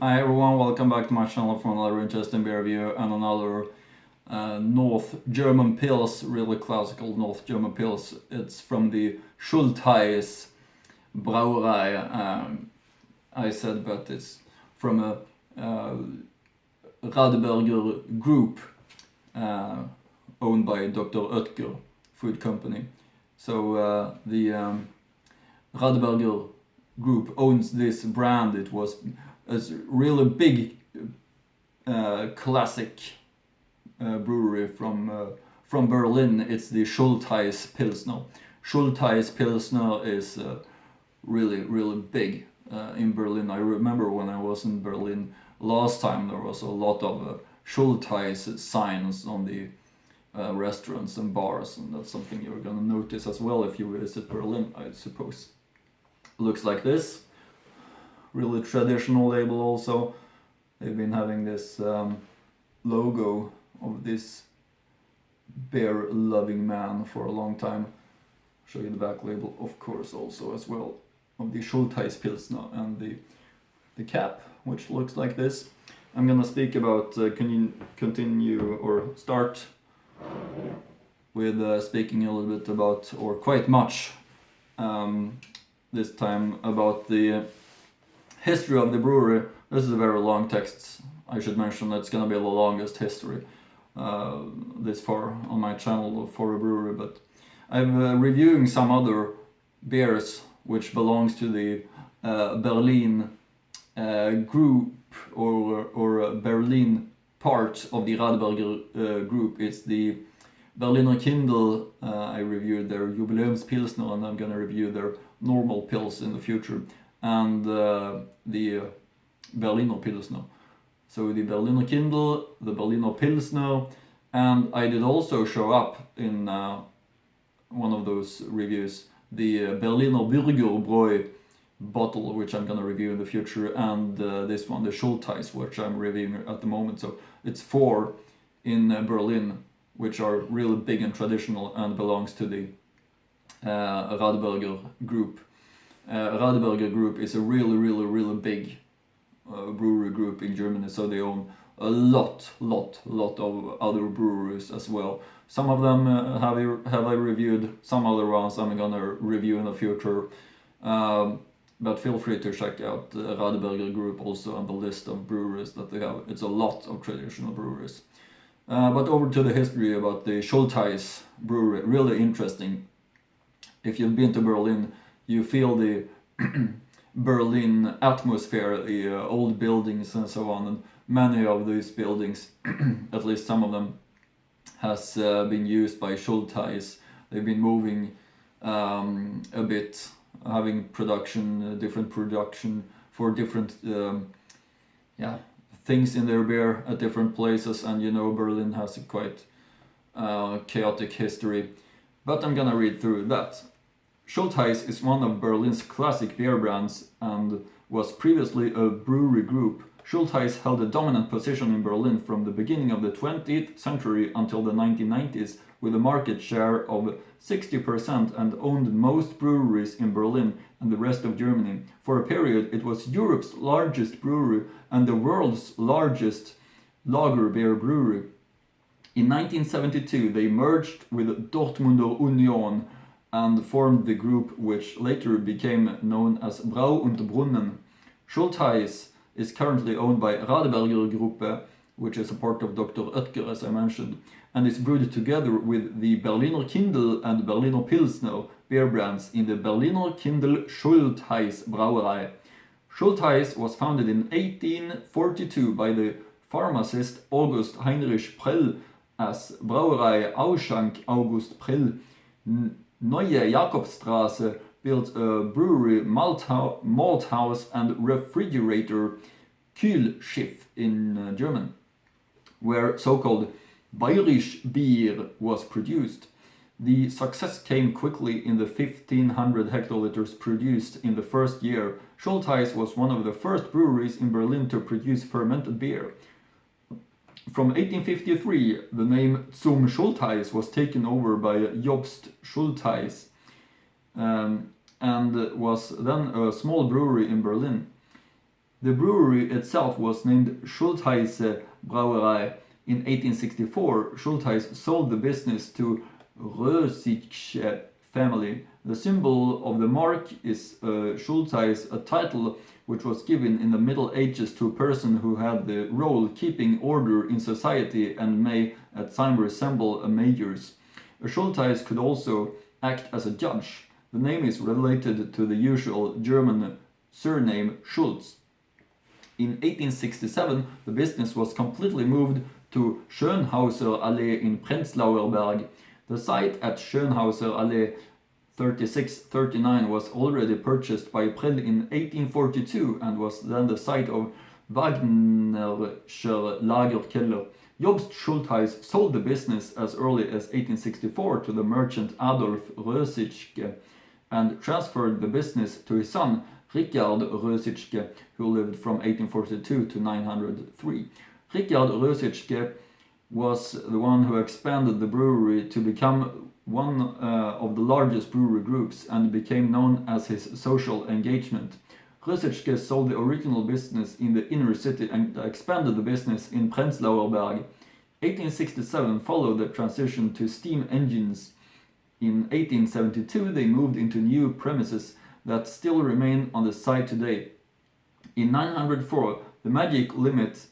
Hi everyone, welcome back to my channel for another interesting beer review and another North German Pils, really classical North German Pils. It's from the Schultheiss Brauerei. I said, but it's from a Radeberger group owned by Dr. Oetker food company. So the Radeberger group owns this brand. It was a really big classic brewery from Berlin. It's the Schultheiss Pilsner. Schultheiss Pilsner is really big in Berlin. I remember when I was in Berlin last time, there was a lot of Schultheiss signs on the restaurants and bars, and that's something you're gonna notice as well if you visit Berlin, I suppose. Looks like this. Really traditional label also. They've been having this logo of this bear loving man for a long time. Show you the back label, of course, also as well, of the Schultheiss Pilsner, and the cap, which looks like this. I'm gonna speak about continue or start with speaking a little bit about, or quite much this time, about the history of the brewery. This is a very long text. I should mention it's gonna be the longest history this far on my channel for a brewery, but I'm reviewing some other beers which belongs to the Berlin group or Berlin part of the Radeberger group. It's the Berliner Kindle. I reviewed their Jubiläumspilsner, and I'm gonna review their normal pils in the future, and the Berliner Pilsner. So the Berliner Kindle, the Berliner Pilsner, and I did also show up in one of those reviews the Berliner Bürgerbräu bottle, which I'm gonna review in the future, and this one, the Schultheiss, which I'm reviewing at the moment. So it's 4 in Berlin, which are really big and traditional and belongs to the Radeberger group. Radeberger group is a really big brewery group in Germany, so they own a lot of other breweries as well. Some of them have I reviewed, some other ones I'm gonna review in the future. But feel free to check out the Radeberger group also on the list of breweries that they have. It's a lot of traditional breweries. But over to the history about the Schultheiss brewery. Really interesting. If you've been to Berlin, you feel the Berlin atmosphere, the old buildings and so on. And many of these buildings, at least some of them, has been used by Schultheiss. They've been moving a bit, having different production for different things in their beer at different places, and you know Berlin has a quite chaotic history. But I'm gonna read through that. Schultheiss is one of Berlin's classic beer brands and was previously a brewery group. Schultheiss held a dominant position in Berlin from the beginning of the 20th century until the 1990s, with a market share of 60%, and owned most breweries in Berlin and the rest of Germany. For a period, it was Europe's largest brewery and the world's largest lager beer brewery. In 1972, they merged with Dortmunder Union and formed the group, which later became known as Brau und Brunnen. Schultheiss is currently owned by Radeberger Gruppe, which is a part of Dr. Oetker, as I mentioned, and is brewed together with the Berliner Kindle and Berliner Pilsner beer brands in the Berliner Kindle Schultheiss Brauerei. Schultheiss was founded in 1842 by the pharmacist August Heinrich Prell as Brauerei Ausschank August Prell. Neue Jakobstraße built a brewery, malt house and refrigerator, Kühlschiff in German, where so-called Bayerisch beer was produced. The success came quickly. In the 1,500 hectoliters produced in the first year, Schultheiss was one of the first breweries in Berlin to produce fermented beer. From 1853, the name Zum Schultheiss was taken over by Jobst Schultheiss and was then a small brewery in Berlin. The brewery itself was named Schultheiss Brauerei. In 1864, Schultheiss sold the business to Rösische family. The symbol of the mark is Schultheiss, a title which was given in the Middle Ages to a person who had the role keeping order in society and may at times resemble a mayor's. A Schultheiss could also act as a judge. The name is related to the usual German surname Schultz. In 1867, the business was completely moved to Schönhauser Allee in Prenzlauer Berg. The site at Schönhauser Allee 3639 was already purchased by Prell in 1842 and was then the site of Wagnerscher Lagerkeller. Jobst Schultheiss sold the business as early as 1864 to the merchant Adolf Rösische and transferred the business to his son Richard Rösische, who lived from 1842 to 903. Richard Rösische was the one who expanded the brewery to become one of the largest brewery groups and became known as his social engagement. Rösische sold the original business in the inner city and expanded the business in Prenzlauer Berg. 1867 followed the transition to steam engines. In 1872 they moved into new premises that still remain on the site today. In 904 the magic limit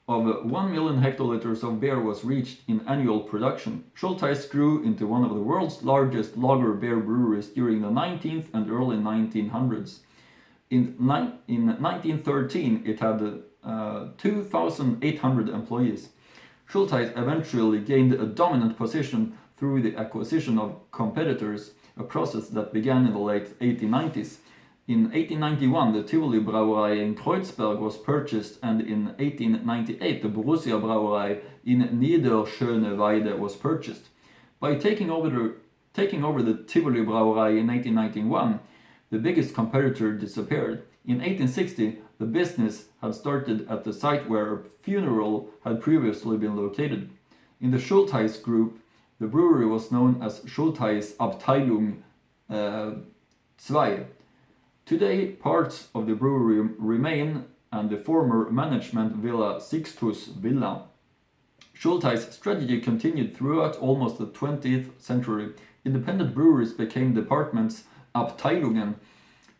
of 1 million hectoliters of beer was reached in annual production. Schultheiss grew into one of the world's largest lager beer breweries during the 19th and early 1900s. In 1913 it had 2,800 employees. Schultheiss eventually gained a dominant position through the acquisition of competitors, a process that began in the late 1890s. In 1891, the Tivoli Brauerei in Kreuzberg was purchased, and in 1898, the Borussia Brauerei in Niederschöneweide was purchased. By taking over the Tivoli Brauerei in 1891, the biggest competitor disappeared. In 1860, the business had started at the site where a funeral had previously been located. In the Schultheiss group, the brewery was known as Schultheiss Abteilung 2. Today, parts of the brewery remain and the former management villa Sixtus Villa. Schultheiss' strategy continued throughout almost the 20th century. Independent breweries became departments, Abteilungen,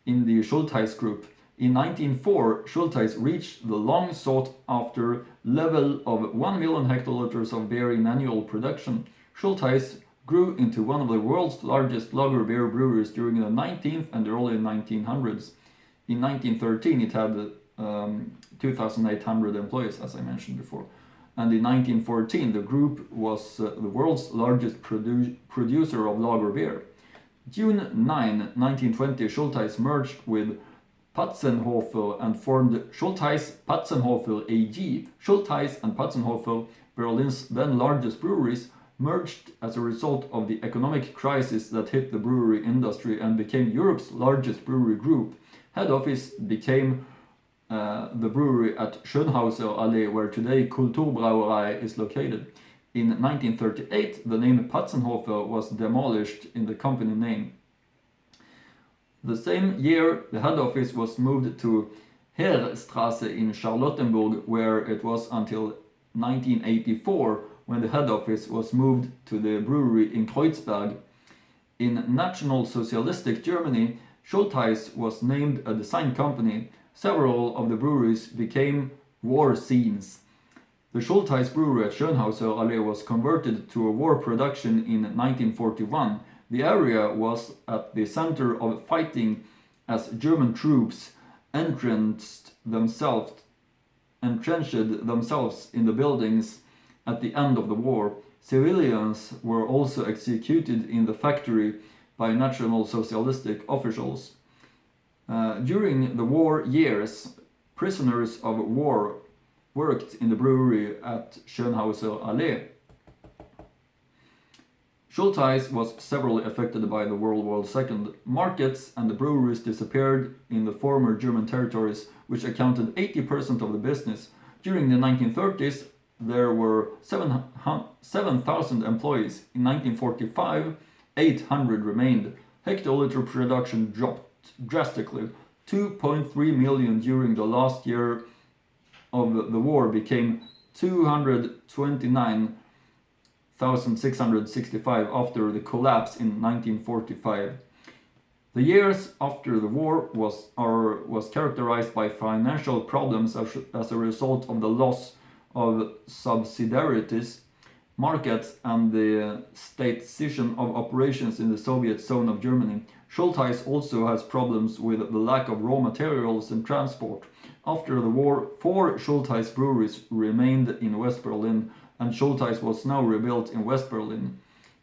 in the Schultheiss group. In 1904, Schultheiss reached the long sought after level of 1 million hectoliters of beer in annual production. Schultheiss grew into one of the world's largest lager beer breweries during the 19th and early 1900s. In 1913 it had 2,800 employees, as I mentioned before. And in 1914 the group was the world's largest producer of lager beer. June 9, 1920, Schultheiss merged with Patzenhofer and formed Schultheiss Patzenhofer AG. Schultheiss and Patzenhofer, Berlin's then largest breweries, merged as a result of the economic crisis that hit the brewery industry and became Europe's largest brewery group. Head office became the brewery at Schönhauser Allee, where today Kulturbrauerei is located. In 1938, the name Patzenhofer was demolished in the company name. The same year, the head office was moved to Heerstraße in Charlottenburg, where it was until 1984, when the head office was moved to the brewery in Kreuzberg. In National Socialistic Germany, Schultheiss was named a design company. Several of the breweries became war scenes. The Schultheiss brewery at Schönhauser Allee was converted to a war production in 1941. The area was at the center of fighting as German troops entrenched themselves in the buildings at the end of the war. Civilians were also executed in the factory by National Socialistic officials. During the war years, prisoners of war worked in the brewery at Schönhauser Allee. Schultheiss was severely affected by the World War II. Markets and the breweries disappeared in the former German territories, which accounted 80% of the business. During the 1930s, there were 7,000 employees. In 1945, 800 remained. Hectoliter production dropped drastically. 2.3 million during the last year of the war became 229,665 after the collapse in 1945. The years after the war was characterized by financial problems as a result of the loss of subsidiaries, markets, and the state cession of operations in the Soviet zone of Germany. Schultheiss also has problems with the lack of raw materials and transport. After the war, 4 Schultheiss breweries remained in West Berlin, and Schultheiss was now rebuilt in West Berlin.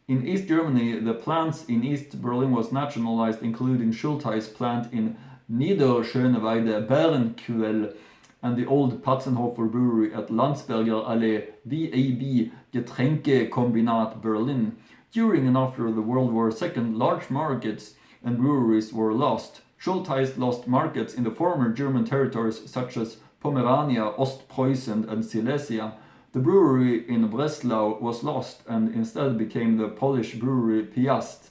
In East Germany, the plants in East Berlin was nationalized, including Schultheiss plant in Niederschöneweide, Bärenquell, and the old Patzenhofer brewery at Landsberger Allee, VAB Getränkekombinat Berlin. During and after the World War II, large markets and breweries were lost. Schultheiss lost markets in the former German territories such as Pomerania, Ostpreußen, and Silesia. The brewery in Breslau was lost and instead became the Polish brewery Piast.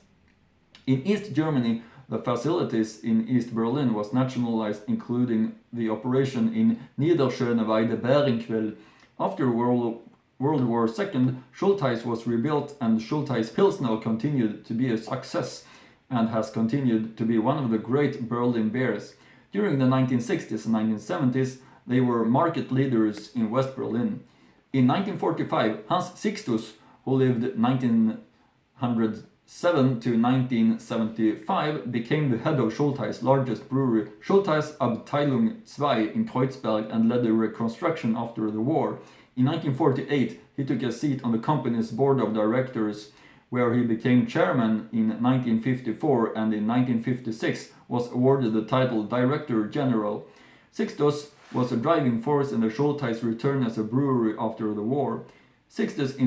In East Germany, the facilities in East Berlin was nationalized, including the operation in Niederschöneweide Bärenquell. After World War II, Schultheiss was rebuilt, and Schultheiss Pilsener continued to be a success and has continued to be one of the great Berlin beers. During the 1960s and 1970s, they were market leaders in West Berlin. In 1945, Hans Sixtus, who lived 1907 to 1975, became the head of Schultheiss' largest brewery, Schultheiss Abteilung II in Kreuzberg, and led the reconstruction after the war. In 1948, he took a seat on the company's board of directors, where he became chairman in 1954 and in 1956 was awarded the title Director General. Sixtus was a driving force in the Schultheiss return as a brewery after the war. Sixtus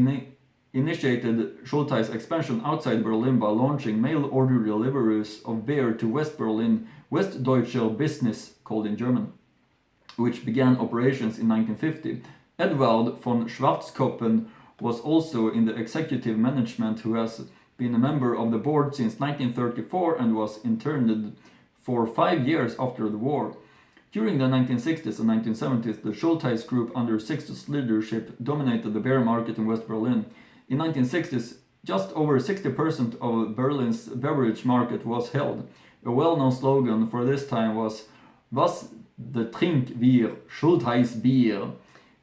initiated Schultheiss expansion outside Berlin by launching mail order deliveries of beer to West Berlin, Westdeutscher Business, called in German, which began operations in 1950. Edward von Schwarzkoppen was also in the executive management, who has been a member of the board since 1934 and was interned for 5 years after the war. During the 1960s and 1970s, the Schultheiss Group under Sixtus' leadership dominated the beer market in West Berlin. In 1960s, just over 60% of Berlin's beverage market was held. A well-known slogan for this time was "Was de trink wir, Schultheiss Bier."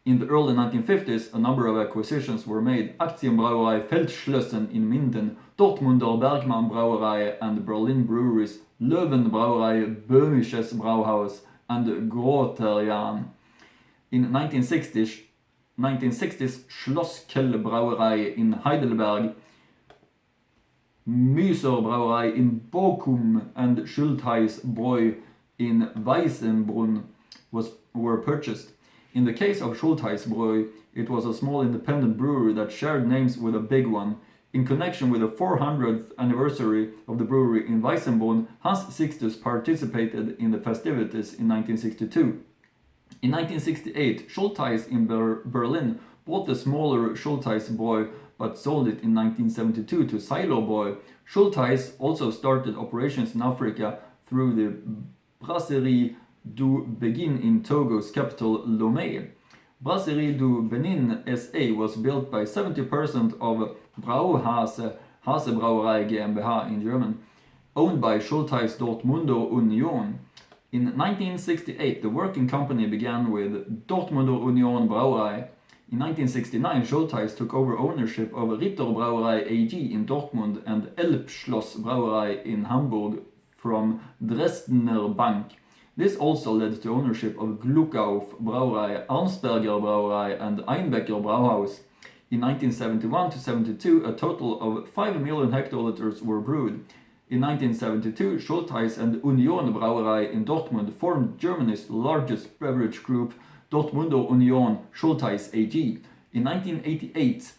In the early 1950s, a number of acquisitions were made: Aktienbrauerei Feldschlösschen in Minden, Dortmunder Bergmann Brauerei and Berlin breweries, Löwenbrauerei, Böhmisches Brauhaus, and Groterian. In 1960s, Schlosskell Brauerei in Heidelberg, Müser Brauerei in Bochum, and Schultheiss Bräu in Weißenbrunn were purchased. In the case of Schultheiss Bräu, it was a small independent brewery that shared names with a big one. In connection with the 400th anniversary of the brewery in Weißenbrunn, Hans Sixtus participated in the festivities in 1962. In 1968, Schultheiss in Berlin bought the smaller Schultheiss Bräu but sold it in 1972 to Silo Bräu. Schultheiss also started operations in Africa through the Brasserie du Benin in Togo's capital Lomé. Brasserie du Benin SA was built by 70% of Brauhase, Hase Brauerei GmbH in German, owned by Schultheiss Dortmunder Union. In 1968, the working company began with Dortmunder Union Brauerei. In 1969, Schultheiss took over ownership of Ritter Brauerei AG in Dortmund and Elbschloss Brauerei in Hamburg from Dresdner Bank. This also led to ownership of Gluckauf Brauerei, Arnsberger Brauerei, and Einbecker Brauhaus. In 1971 to 72, a total of 5 million hectoliters were brewed. In 1972, Schultheiss and Union Brauerei in Dortmund formed Germany's largest beverage group, Dortmunder Union Schultheiss AG. In 1988,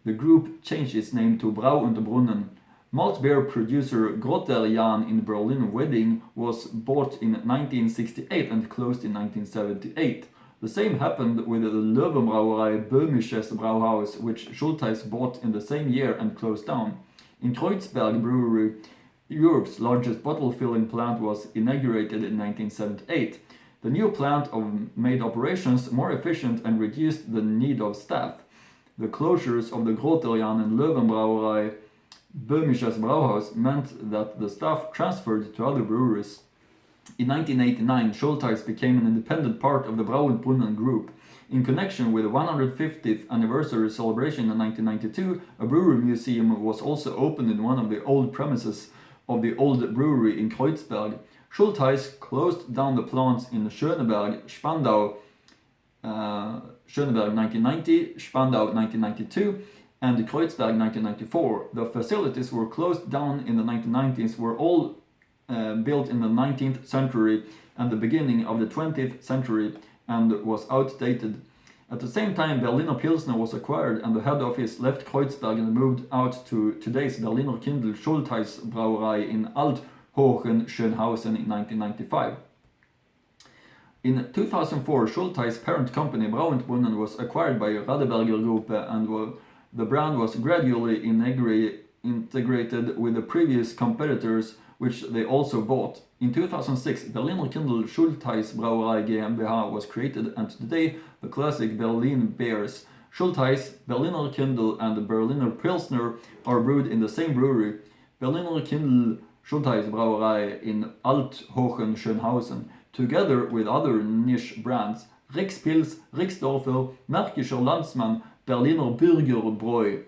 the group changed its name to Brau und Brunnen. Malt beer producer Groterian in Berlin-Wedding was bought in 1968 and closed in 1978. The same happened with the Löwenbrauerei Böhmisches Brauhaus, which Schultheiss bought in the same year and closed down. In Kreuzberg Brewery, Europe's largest bottle filling plant was inaugurated in 1978. The new plant made operations more efficient and reduced the need of staff. The closures of the Groterian and Löwenbrauerei Böhmisches Brauhaus meant that the staff transferred to other breweries. In 1989, Schultheiss became an independent part of the Brauenbrunnen Group. In connection with the 150th anniversary celebration in 1992, a brewery museum was also opened in one of the old premises of the old brewery in Kreuzberg. Schultheiss closed down the plants in Schöneberg, Spandau, Schöneberg 1990, Spandau 1992, and Kreuzberg 1994. The facilities were closed down in the 1990s, were all built in the 19th century and the beginning of the 20th century, and was outdated. At the same time, Berliner Pilsener was acquired and the head office left Kreuzberg and moved out to today's Berliner Kindl Schultheiss Brauerei in Alt-Hohenschönhausen in 1995. In 2004, Schultheiss' parent company Brauenbrunnen was acquired by Radeberger Gruppe, and the brand was gradually integrated with the previous competitors, which they also bought. In 2006, Berliner Kindl Schultheiss Brauerei GmbH was created, and today the classic Berlin beers, Schultheiss, Berliner Kindl and Berliner Pilsner, are brewed in the same brewery, Berliner Kindl Schultheiss Brauerei in Alt-Hohenschönhausen, together with other niche brands, Rixpils, Rixdorfer, Märkischer Landsmann, Berliner Bürgerbräu.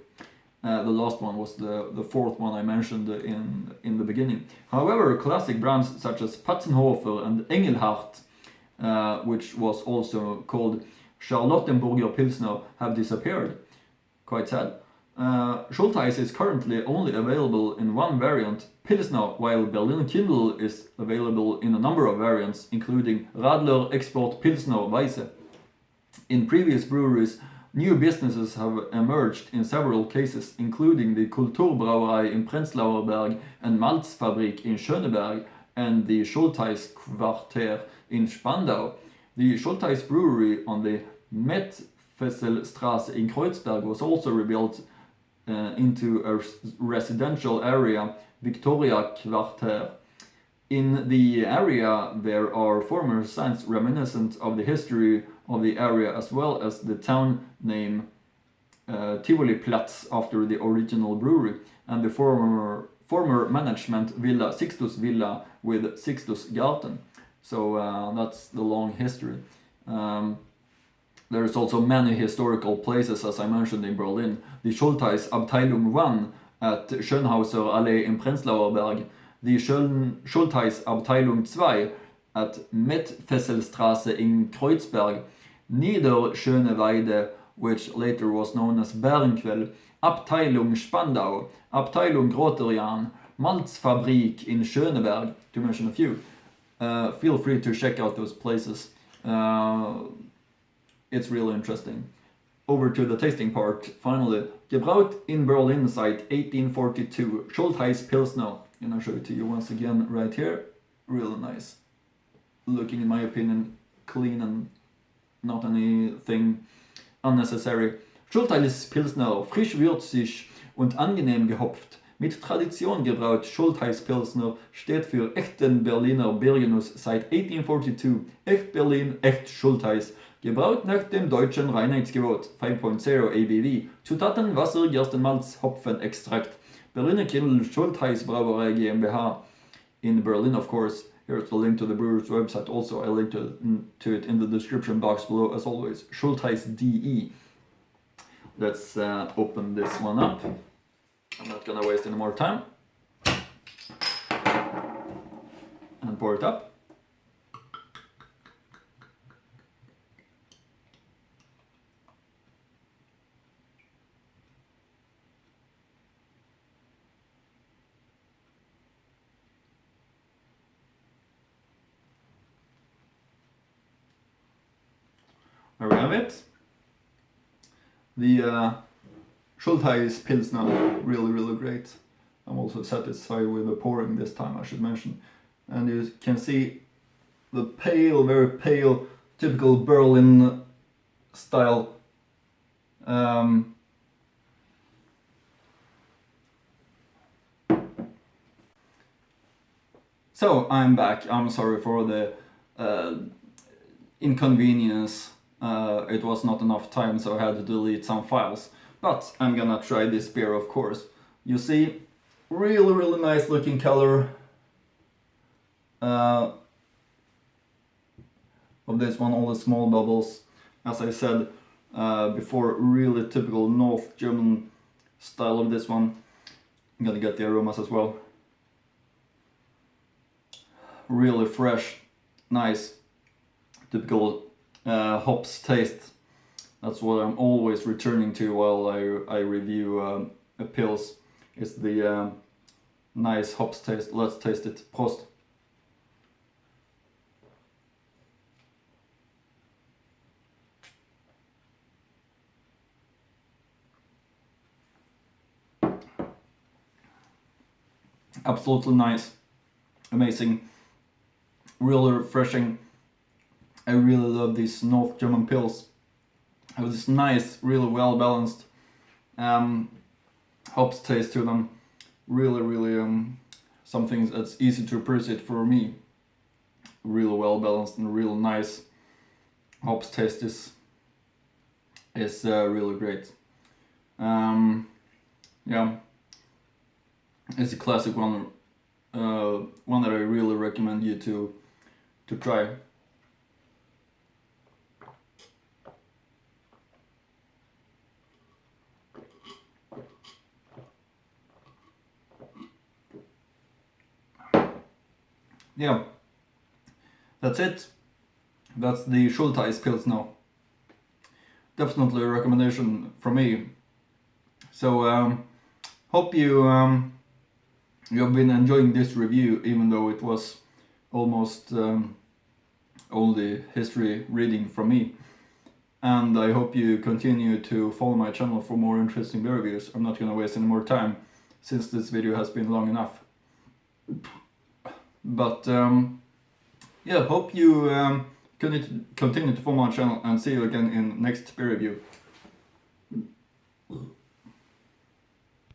The last one was the fourth one I mentioned in the beginning. However, classic brands such as Patzenhofer and Engelhardt, which was also called Charlottenburger Pilsner, have disappeared. Quite sad. Schultheiss is currently only available in one variant, Pilsner, while Berliner Kindl is available in a number of variants, including Radler Export Pilsner Weisse. In previous breweries, new businesses have emerged in several cases, including the Kulturbrauerei in Prenzlauer Berg and Malzfabrik in Schöneberg, and the Schultheiss Quartier in Spandau. The Schultheiss brewery on the Metfesselstraße in Kreuzberg was also rebuilt into a residential area, Victoria Quartier. In the area there are former signs reminiscent of the history of the area, as well as the town name Tivoli Platz after the original brewery, and the former management villa Sixtus Villa with Sixtus Garten. So that's the long history. There's also many historical places, as I mentioned, in Berlin. The Schultheiss Abteilung 1 at Schönhauser Allee in Prenzlauer Berg, the Schultheiss Abteilung 2 at Metfesselstraße in Kreuzberg, Niederschöneweide, which later was known as Bärenquell, Abteilung Spandau, Abteilung Groterian, Malzfabrik in Schöneberg, to mention a few. Feel free to check out those places. It's really interesting. Over to the tasting part, finally. Gebraut in Berlin site 1842, Schultheiss Pilsner. I'm gonna show it to you once again right here. Really nice. Looking, in my opinion, clean and not anything unnecessary. Schultheiss Pilsner, frisch würzig und angenehm gehopft. Mit Tradition gebraut, Schultheiss Pilsner steht für echten Berliner Biergenuss seit 1842. Echt Berlin, echt Schultheiss. Gebraut nach dem deutschen Reinheitsgebot 5.0 ABV. Zutaten Wasser, Gerstenmalz, Hopfenextrakt. Berliner Kindl Schultheiss Brauerei GmbH in Berlin, of course. Here's the link to the brewer's website. Also, I linked to it in the description box below, as always. Schultheiss DE. Let's open this one up. I'm not gonna waste any more time. And pour it up. There we have it. The Schultheiss Pilsner, really great. I'm also satisfied with the pouring this time, I should mention. And you can see the pale, very pale, typical Berlin style So I'm back. I'm sorry for the inconvenience. It was not enough time, so I had to delete some files. But I'm gonna try this beer, of course. You see, really nice looking color of this one, all the small bubbles. As I said before, really typical North German style of this one. I'm gonna get the aromas as well. Really fresh, nice, typical hops taste. That's what I'm always returning to while I review a pils. It's the nice hops taste. Let's taste it. Prost. Absolutely nice, amazing, really refreshing. I really love these North German pils. Have this nice, really well balanced hops taste to them. Really something that's easy to appreciate for me. Really well balanced and real nice hops taste is really great. Yeah, it's a classic one. One that I really recommend you to try. Yeah, that's it. That's the Schultheiss Pilsener. Definitely a recommendation from me. So hope you you have been enjoying this review, even though it was almost only history reading from me. And I hope you continue to follow my channel for more interesting beer reviews. I'm not gonna waste any more time, since this video has been long enough. But yeah, hope you continue to follow my channel, and see you again in next beer review.